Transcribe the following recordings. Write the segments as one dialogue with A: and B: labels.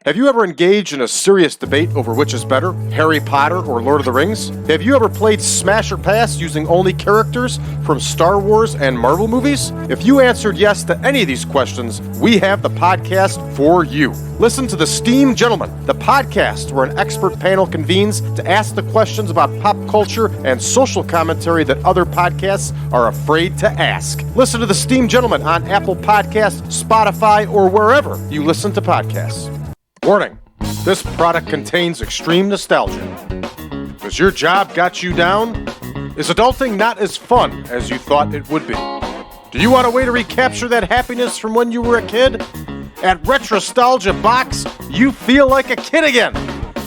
A: Have you ever engaged in a serious debate over which is better, Harry Potter or Lord of the Rings? Have you ever played Smash or Pass using only characters from Star Wars and Marvel movies? If you answered yes to any of these questions, we have the podcast for you. Listen to The Steam Gentleman, the podcast where an expert panel convenes to ask the questions about pop culture and social commentary that other podcasts are afraid to ask. Listen to The Steam Gentleman on Apple Podcasts, Spotify, or wherever you listen to podcasts. Warning, this product contains extreme nostalgia. Has your job got you down? Is adulting not as fun as you thought it would be? Do you want a way to recapture that happiness from when you were a kid? At Retrostalgia Box, you feel like a kid again.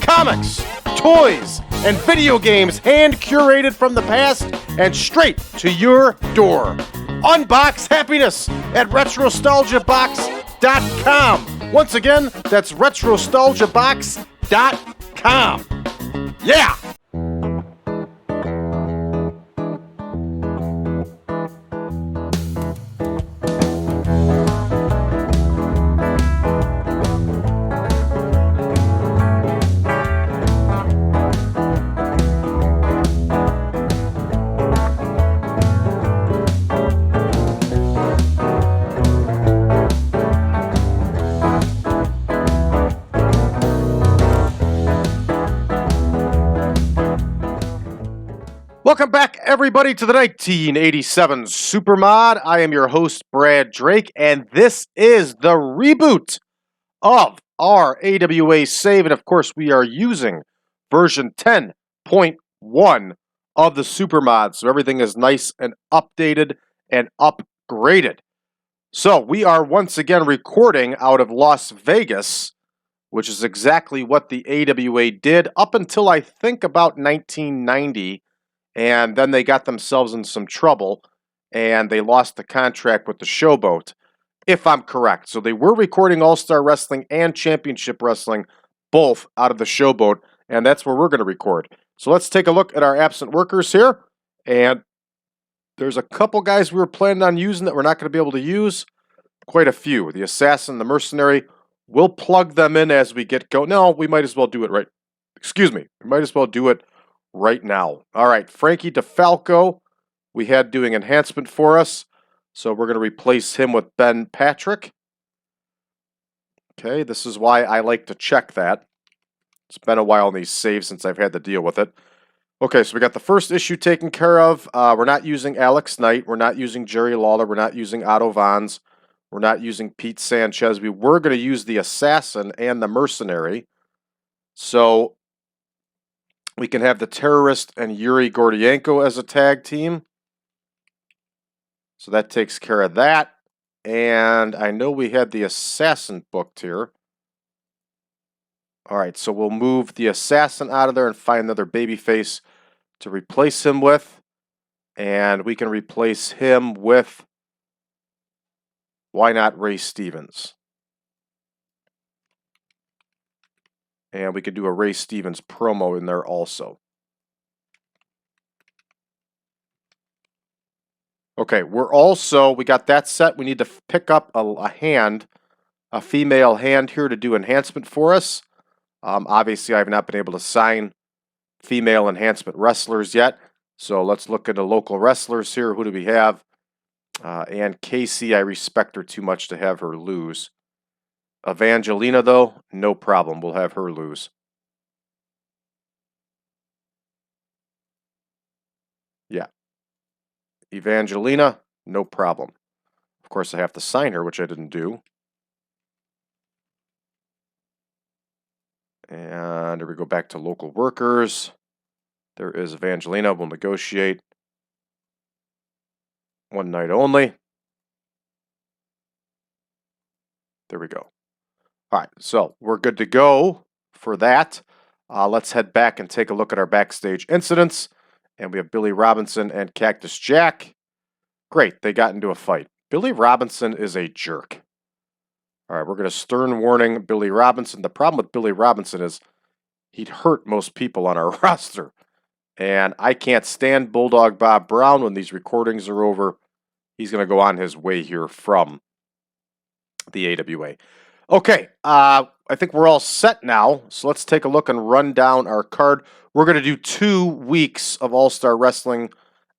A: Comics, toys, and video games hand-curated from the past and straight to your door. Unbox happiness at retrostalgiabox.com. Once again, that's retrostalgiabox.com. Yeah! Welcome back, everybody, to the 1987 Supermod. I am your host, Brad Drake, and this is the reboot of our AWA save. And of course, we are using version 10.1 of the Supermod, so everything is nice and updated and upgraded. So we are once again recording out of Las Vegas, which is exactly what the AWA did up until I think about 1990. And then they got themselves in some trouble, and they lost the contract with the Showboat, if I'm correct. So they were recording All-Star Wrestling and Championship Wrestling, both out of the Showboat, and that's where we're going to record. So let's take a look at our absent workers here. And there's a couple guys we were planning on using that we're not going to be able to use. Quite a few. The Assassin, the Mercenary. We'll plug them in as we get going. No, we might as well do it right. Excuse me. We might as well do it right now. All right, Frankie DeFalco, we had doing enhancement for us, so we're going to replace him with Ben Patrick. Okay, this is why I like to check that. It's been a while in these saves since I've had to deal with it. Okay, so we got the first issue taken care of. We're not using Alex Knight. We're not using Jerry Lawler. We're not using Otto Vons. We're not using Pete Sanchez. We were going to use the Assassin and the Mercenary. So we can have the Terrorist and Yuri Gordienko as a tag team. So that takes care of that. And I know we had the Assassin booked here. All right, so we'll move the Assassin out of there and find another babyface to replace him with. And we can replace him with, why not Ray Stevens? And we could do a Ray Stevens promo in there also. Okay, we got that set. We need to pick up a female hand here to do enhancement for us. Obviously, I have not been able to sign female enhancement wrestlers yet. So let's look at the local wrestlers here. Who do we have? And Casey, I respect her too much to have her lose. Evangelina, though, no problem. We'll have her lose. Yeah. Evangelina, no problem. Of course, I have to sign her, which I didn't do. And here we go back to local workers. There is Evangelina. We'll negotiate. One night only. There we go. All right, so we're good to go for that. Let's head back and take a look at our backstage incidents. And we have Billy Robinson and Cactus Jack. Great, they got into a fight. Billy Robinson is a jerk. All right, we're going to stern warning Billy Robinson. The problem with Billy Robinson is he'd hurt most people on our roster. And I can't stand Bulldog Bob Brown when these recordings are over. He's going to go on his way here from the AWA. Okay, I think we're all set now. So let's take a look and run down our card. We're going to do 2 weeks of All-Star Wrestling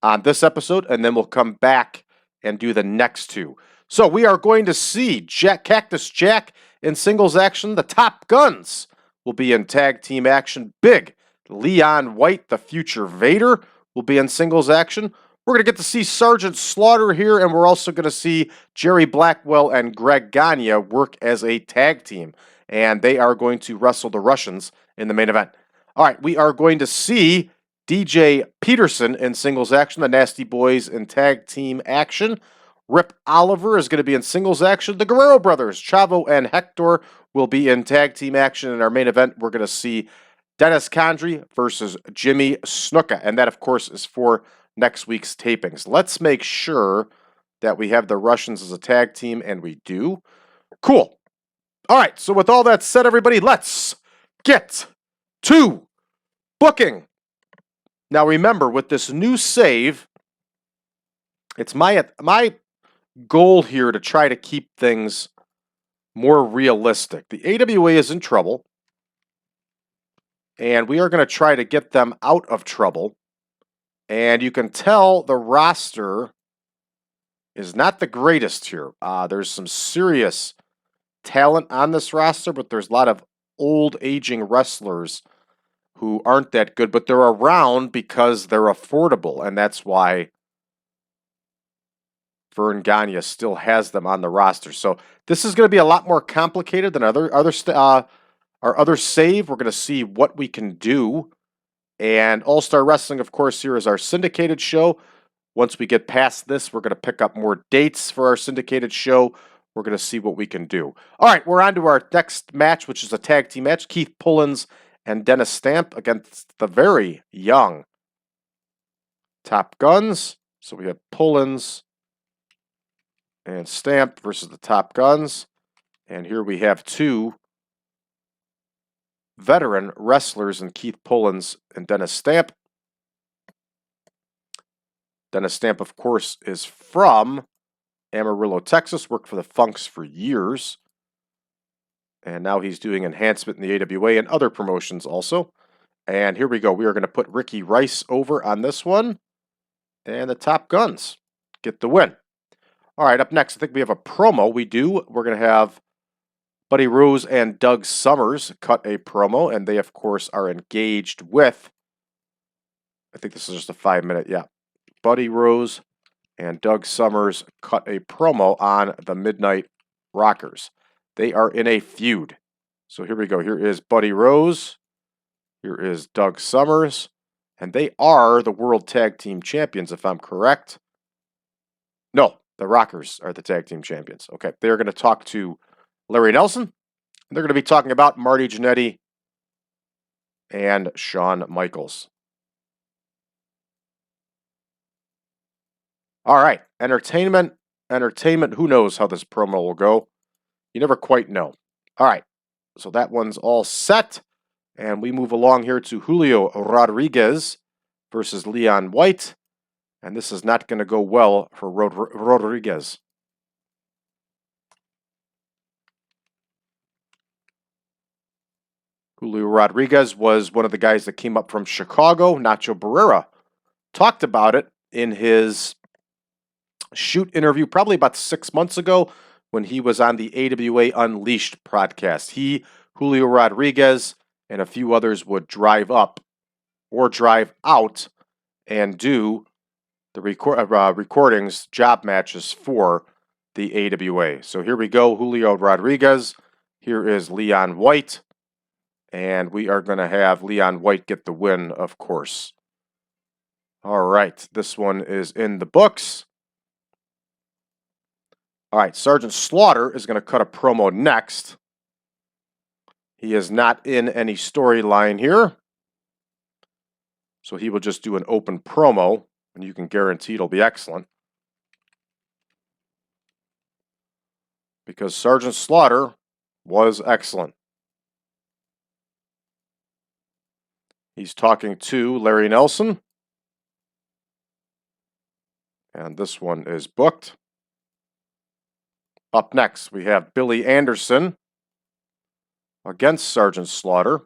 A: on this episode, and then we'll come back and do the next 2. So we are going to see Cactus Jack in singles action. The Top Guns will be in tag team action. Big Leon White, the future Vader, will be in singles action. We're going to get to see Sergeant Slaughter here, and we're also going to see Jerry Blackwell and Greg Gagne work as a tag team, and they are going to wrestle the Russians in the main event. All right, we are going to see DJ Peterson in singles action, the Nasty Boys in tag team action. Rip Oliver is going to be in singles action. The Guerrero brothers, Chavo and Hector, will be in tag team action. In our main event, we're going to see Dennis Condrey versus Jimmy Snuka, and that, of course, is for next week's tapings. Let's make sure that we have the Russians as a tag team, and we do. Cool. All right, so with all that said, everybody, let's get to booking. Now, remember, with this new save, it's my goal here to try to keep things more realistic. The AWA is in trouble, and we are going to try to get them out of trouble. And you can tell the roster is not the greatest here. There's some serious talent on this roster, but there's a lot of old, aging wrestlers who aren't that good, but they're around because they're affordable, and that's why Vern Gagne still has them on the roster. So this is going to be a lot more complicated than our other save. We're going to see what we can do. And All-Star Wrestling, of course, here is our syndicated show. Once we get past this, we're going to pick up more dates for our syndicated show. We're going to see what we can do. All right, we're on to our next match, which is a tag team match. Keith Pullins and Dennis Stamp against the very young Top Guns. So we have Pullins and Stamp versus the Top Guns. And here we have 2 veteran wrestlers in Keith Pullins and Dennis Stamp. Dennis Stamp, of course, is from Amarillo, Texas, worked for the Funks for years. And now he's doing enhancement in the AWA and other promotions also. And here we go. We are going to put Ricky Rice over on this one. And the Top Guns get the win. All right, up next, I think we have a promo. We do. We're going to have Buddy Rose and Doug Summers cut a promo. And they, of course, are engaged with, I think this is just a 5-minute, yeah. Buddy Rose and Doug Summers cut a promo on the Midnight Rockers. They are in a feud. So here we go. Here is Buddy Rose. Here is Doug Summers. And they are the World Tag Team Champions, if I'm correct. No, the Rockers are the Tag Team Champions. Okay, they're going to talk to Larry Nelson. And they're going to be talking about Marty Genadi and Shawn Michaels. All right, entertainment. Who knows how this promo will go? You never quite know. All right, so that one's all set. And we move along here to Julio Rodriguez versus Leon White. And this is not going to go well for Rodriguez. Julio Rodriguez was one of the guys that came up from Chicago. Nacho Barrera talked about it in his shoot interview probably about 6 months ago when he was on the AWA Unleashed podcast. He, Julio Rodriguez, and a few others would drive up or drive out and do the recordings, job matches for the AWA. So here we go, Julio Rodriguez. Here is Leon White. And we are going to have Leon White get the win, of course. All right, this one is in the books. All right, Sergeant Slaughter is going to cut a promo next. He is not in any storyline here. So he will just do an open promo, and you can guarantee it'll be excellent. Because Sergeant Slaughter was excellent. He's talking to Larry Nelson. And this one is booked. Up next, we have Billy Anderson against Sergeant Slaughter.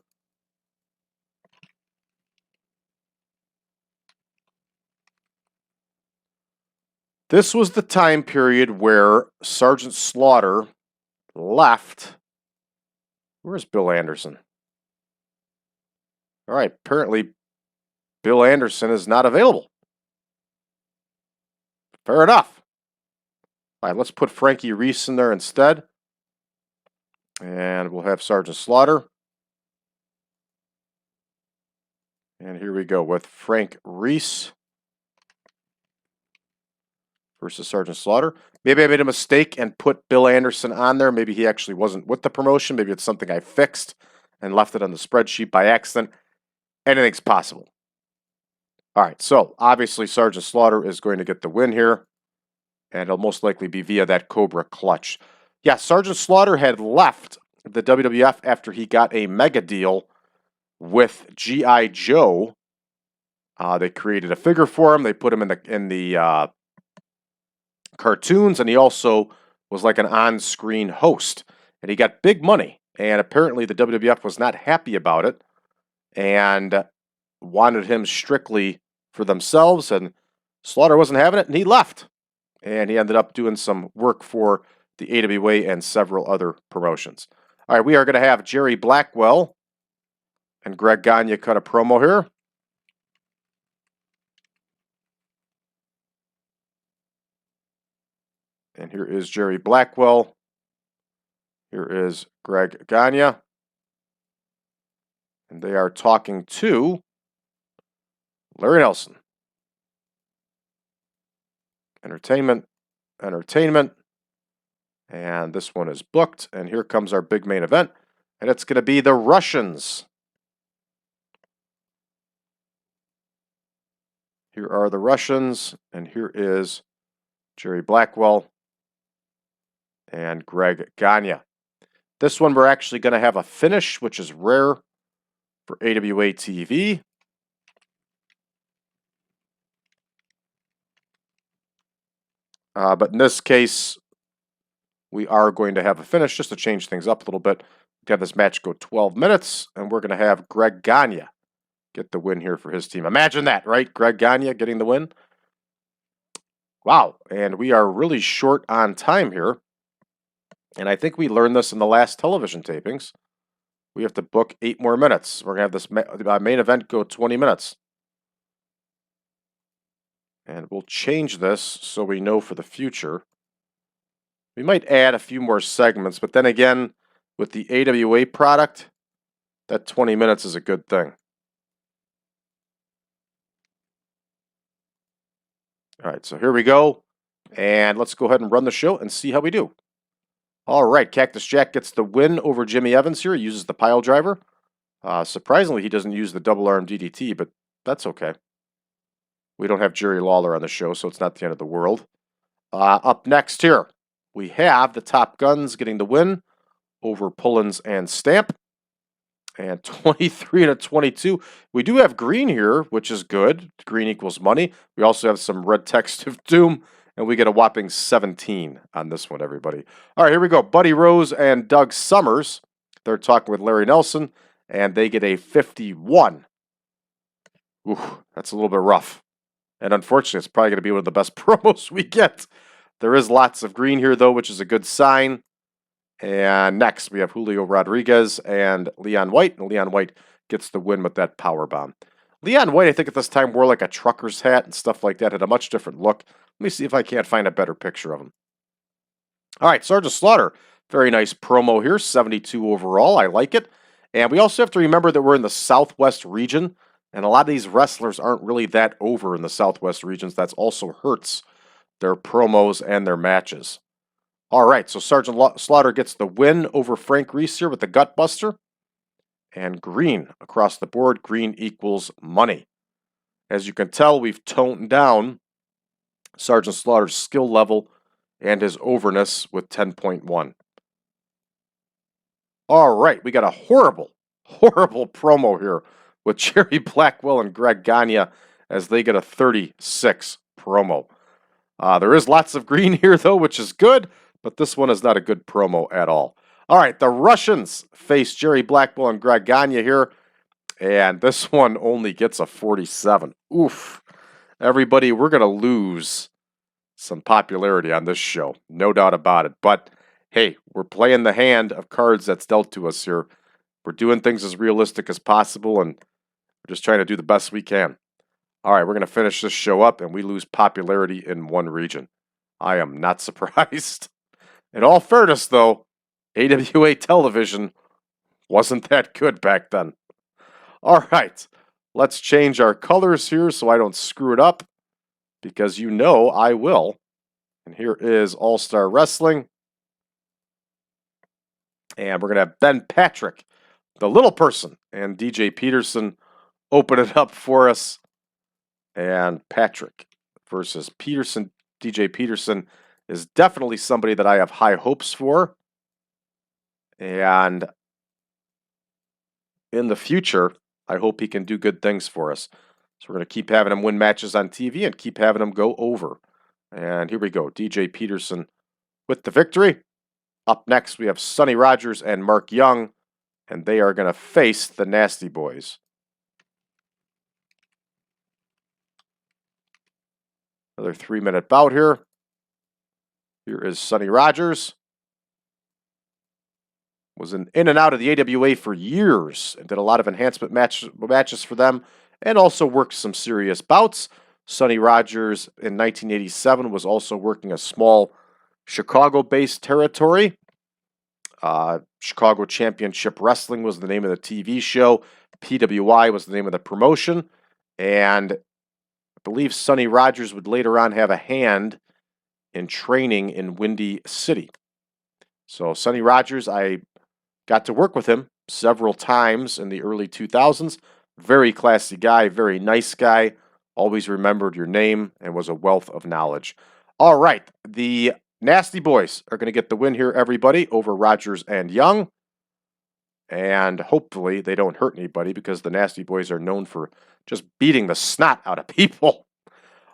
A: This was the time period where Sergeant Slaughter left. Where's Bill Anderson? All right, apparently Bill Anderson is not available. Fair enough. All right, let's put Frankie Reece in there instead. And we'll have Sergeant Slaughter. And here we go with Frank Reece versus Sergeant Slaughter. Maybe I made a mistake and put Bill Anderson on there. Maybe he actually wasn't with the promotion. Maybe it's something I fixed and left it on the spreadsheet by accident. Anything's possible. All right, so obviously Sergeant Slaughter is going to get the win here, and it'll most likely be via that Cobra clutch. Yeah, Sergeant Slaughter had left the WWF after he got a mega deal with G.I. Joe. They created a figure for him. They put him in the cartoons, and he also was like an on-screen host. And he got big money. And apparently the WWF was not happy about it and wanted him strictly for themselves. And Slaughter wasn't having it, and he left. And he ended up doing some work for the AWA and several other promotions. All right, we are going to have Jerry Blackwell and Greg Gagne cut a promo here. And here is Jerry Blackwell. Here is Greg Gagne. And they are talking to Larry Nelson. Entertainment, entertainment. And this one is booked. And here comes our big main event. And it's going to be the Russians. Here are the Russians. And here is Jerry Blackwell and Greg Gagne. This one we're actually going to have a finish, which is rare for AWA TV. But in this case, we are going to have a finish just to change things up a little bit. To have this match go 12 minutes, and we're going to have Greg Gagne get the win here for his team. Imagine that, right? Greg Gagne getting the win. Wow, and we are really short on time here. And I think we learned this in the last television tapings. We have to book 8 more minutes. We're going to have this main event go 20 minutes. And we'll change this so we know for the future. We might add a few more segments, but then again, with the AWA product, that 20 minutes is a good thing. All right, so here we go. And let's go ahead and run the show and see how we do. All right, Cactus Jack gets the win over Jimmy Evans here. He uses the pile driver. Surprisingly, he doesn't use the double arm DDT, but that's okay. We don't have Jerry Lawler on the show, so it's not the end of the world. Up next here, we have the Top Guns getting the win over Pullins and Stamp. And 23-22. We do have green here, which is good. Green equals money. We also have some red text of doom. And we get a whopping 17 on this one, everybody. All right, here we go. Buddy Rose and Doug Summers. They're talking with Larry Nelson, and they get a 51. Ooh, that's a little bit rough. And unfortunately, it's probably going to be one of the best promos we get. There is lots of green here, though, which is a good sign. And next, we have Julio Rodriguez and Leon White. And Leon White gets the win with that power bomb. Leon White, I think at this time, wore like a trucker's hat and stuff like that. Had a much different look. Let me see if I can't find a better picture of him. All right, Sergeant Slaughter. Very nice promo here. 72 overall. I like it. And we also have to remember that we're in the Southwest region. And a lot of these wrestlers aren't really that over in the Southwest regions. That's also hurts their promos and their matches. All right, so Sergeant Slaughter gets the win over Frank Reece here with the Gutbuster. And green across the board. Green equals money. As you can tell, we've toned down Sergeant Slaughter's skill level and his overness with 10.1. All right, we got a horrible promo here with Jerry Blackwell and Greg Gagne as they get a 36 promo. There is lots of green here, though, which is good, but this one is not a good promo at all. All right, the Russians face Jerry Blackwell and Gagne here, and this one only gets a 47. Oof. Everybody, we're going to lose some popularity on this show, no doubt about it. But hey, we're playing the hand of cards that's dealt to us here. We're doing things as realistic as possible, and we're just trying to do the best we can. All right, we're going to finish this show up, and we lose popularity in one region. I am not surprised. In all fairness, though, AWA television wasn't that good back then. All right, let's change our colors here so I don't screw it up, because you know I will. And here is All-Star Wrestling. And we're going to have Ben Patrick, the little person, and DJ Peterson open it up for us. And Patrick versus Peterson. DJ Peterson is definitely somebody that I have high hopes for. And in the future, I hope he can do good things for us. So we're going to keep having him win matches on TV and keep having him go over. And here we go. DJ Peterson with the victory. Up next, we have Sonny Rogers and Mark Young, and they are going to face the Nasty Boys. Another 3-minute bout here. Here is Sonny Rogers. Was in and out of the AWA for years and did a lot of enhancement matches for them and also worked some serious bouts. Sonny Rogers in 1987 was also working a small Chicago-based territory. Chicago Championship Wrestling was the name of the TV show. PWI was the name of the promotion. And I believe Sonny Rogers would later on have a hand in training in Windy City. So Sonny Rogers, I got to work with him several times in the early 2000s. Very classy guy, very nice guy. Always remembered your name and was a wealth of knowledge. All right, the Nasty Boys are going to get the win here, everybody, over Rogers and Young. And hopefully they don't hurt anybody because the Nasty Boys are known for just beating the snot out of people.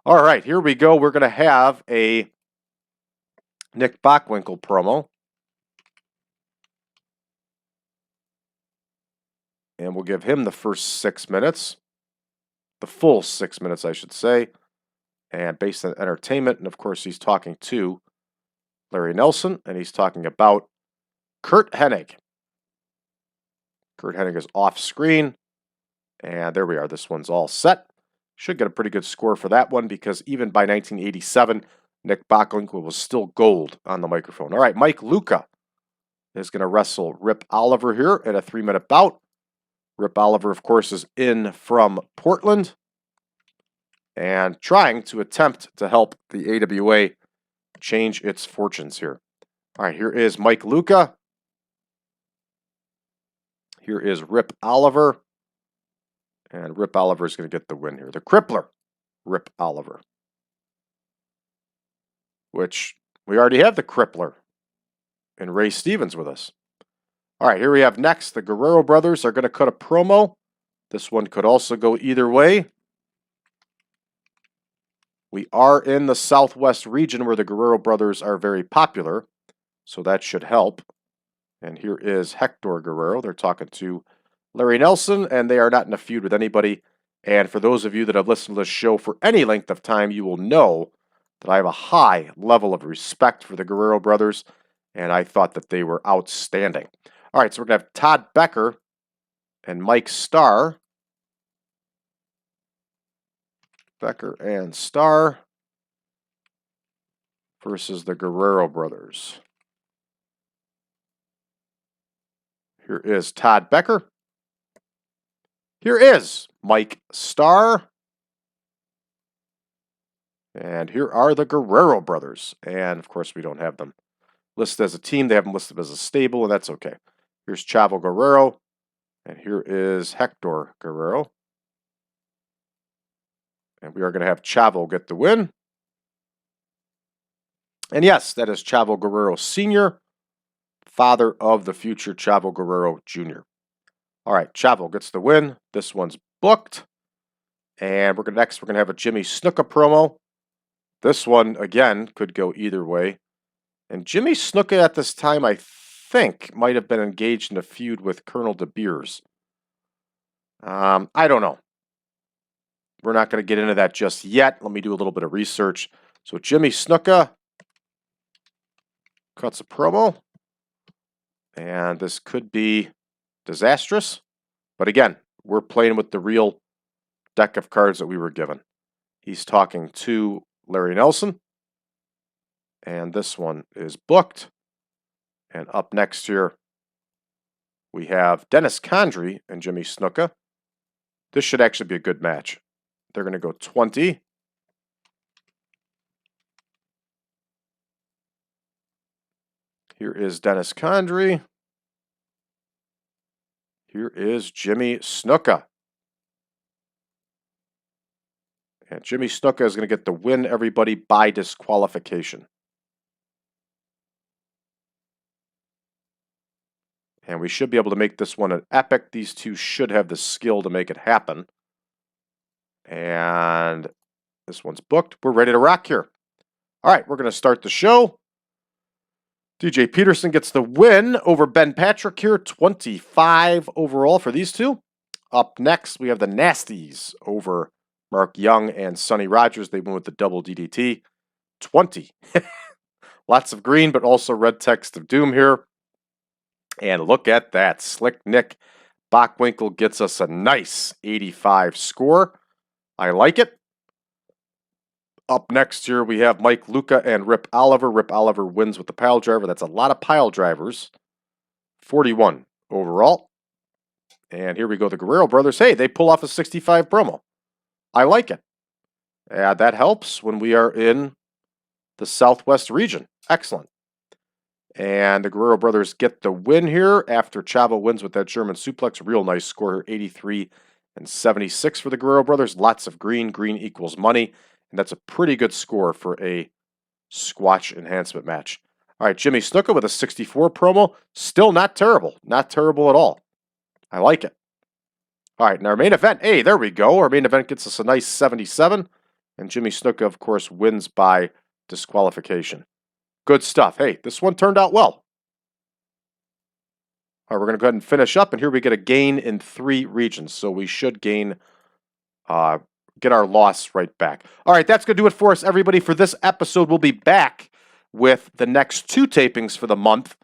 A: All right, here we go. We're going to have a Nick Bockwinkel promo. And we'll give him the first 6 minutes. The full 6 minutes, I should say. And based on entertainment. And of course, he's talking to Larry Nelson. And he's talking about Curt Hennig. Curt Hennig is off screen. And there we are. This one's all set. Should get a pretty good score for that one because even by 1987, Nick Bockwinkel was still gold on the microphone. All right, Mike Luca is going to wrestle Rip Oliver here in a 3-minute bout. Rip Oliver, of course, is in from Portland and trying to attempt to help the AWA change its fortunes here. All right, here is Mike Luca. Here is Rip Oliver. And Rip Oliver is going to get the win here. The Crippler, Rip Oliver. Which we already have the Crippler and Ray Stevens with us. All right, here we have next, the Guerrero brothers are going to cut a promo. This one could also go either way. We are in the Southwest region where the Guerrero brothers are very popular, so that should help. And here is Hector Guerrero. They're talking to Larry Nelson, and they are not in a feud with anybody. And for those of you that have listened to this show for any length of time, you will know that I have a high level of respect for the Guerrero brothers, and I thought that they were outstanding. All right, so we're going to have Todd Becker and Mike Starr. Becker and Starr versus the Guerrero brothers. Here is Todd Becker. Here is Mike Starr. And here are the Guerrero brothers. And, of course, we don't have them listed as a team. They have them listed as a stable, and that's okay. Here's Chavo Guerrero. And here is Hector Guerrero. And we are going to have Chavo get the win. And yes, that is Chavo Guerrero Sr., father of the future Chavo Guerrero Jr. All right, Chavo gets the win. This one's booked. And we're going to have a Jimmy Snuka promo. This one, again, could go either way. And Jimmy Snuka at this time, I think might have been engaged in a feud with Colonel De Beers. I don't know. We're not going to get into that just yet. Let me do a little bit of research. So Jimmy Snuka cuts a promo. And this could be disastrous. But again, we're playing with the real deck of cards that we were given. He's talking to Larry Nelson. And this one is booked. And up next here, we have Dennis Condrey and Jimmy Snuka. This should actually be a good match. They're going to go 20. Here is Dennis Condrey. Here is Jimmy Snuka. And Jimmy Snuka is going to get the win, everybody, by disqualification. And we should be able to make this one an epic. These two should have the skill to make it happen. And this one's booked. We're ready to rock here. All right, we're going to start the show. DJ Peterson gets the win over Ben Patrick here, 25 overall for these two. Up next, we have the Nasties over Mark Young and Sonny Rogers. They went with the double DDT, 20. Lots of green, but also red text of doom here. And look at that. Slick Nick Bockwinkel gets us a nice 85 score. I like it. Up next here, we have Mike Luca and Rip Oliver. Rip Oliver wins with the pile driver. That's a lot of pile drivers. 41 overall. And here we go, the Guerrero brothers. Hey, they pull off a 65 promo. I like it. That helps when we are in the Southwest region. Excellent. And the Guerrero brothers get the win here after Chavo wins with that German suplex. Real nice score here, 83 and 76 for the Guerrero brothers. Lots of green. Green equals money. And that's a pretty good score for a squash enhancement match. All right, Jimmy Snuka with a 64 promo. Still not terrible. Not terrible at all. I like it. All right, and our main event. Hey, there we go. Our main event gets us a nice 77. And Jimmy Snuka, of course, wins by disqualification. Good stuff. Hey, this one turned out well. All right, we're going to go ahead and finish up. And here we get a gain in 3 regions. So we should gain, get our loss right back. All right, that's going to do it for us, everybody, for this episode. We'll be back with the next 2 tapings for the month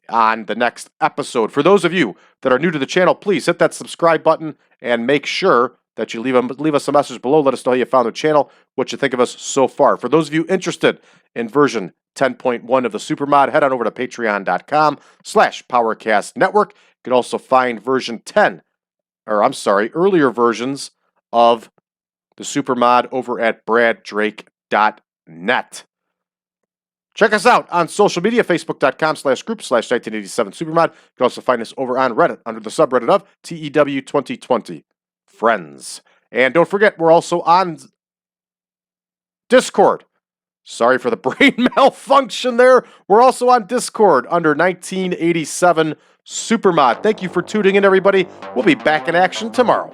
A: on the next episode. For those of you that are new to the channel, please hit that subscribe button and make sure that you leave us a message below. Let us know how you found the channel, what you think of us so far. For those of you interested in version 10.1 of the Supermod, head on over to patreon.com/PowerCast Network. You can also find version 10, or I'm sorry, earlier versions of the Supermod over at braddrake.net. Check us out on social media, facebook.com/group/1987Supermod. You can also find us over on Reddit under the subreddit of TEW 2020 Friends. And don't forget, we're also on Discord. Sorry for the brain malfunction there. We're also on Discord under 1987 Supermod. Thank you for tuning in, everybody. We'll be back in action tomorrow.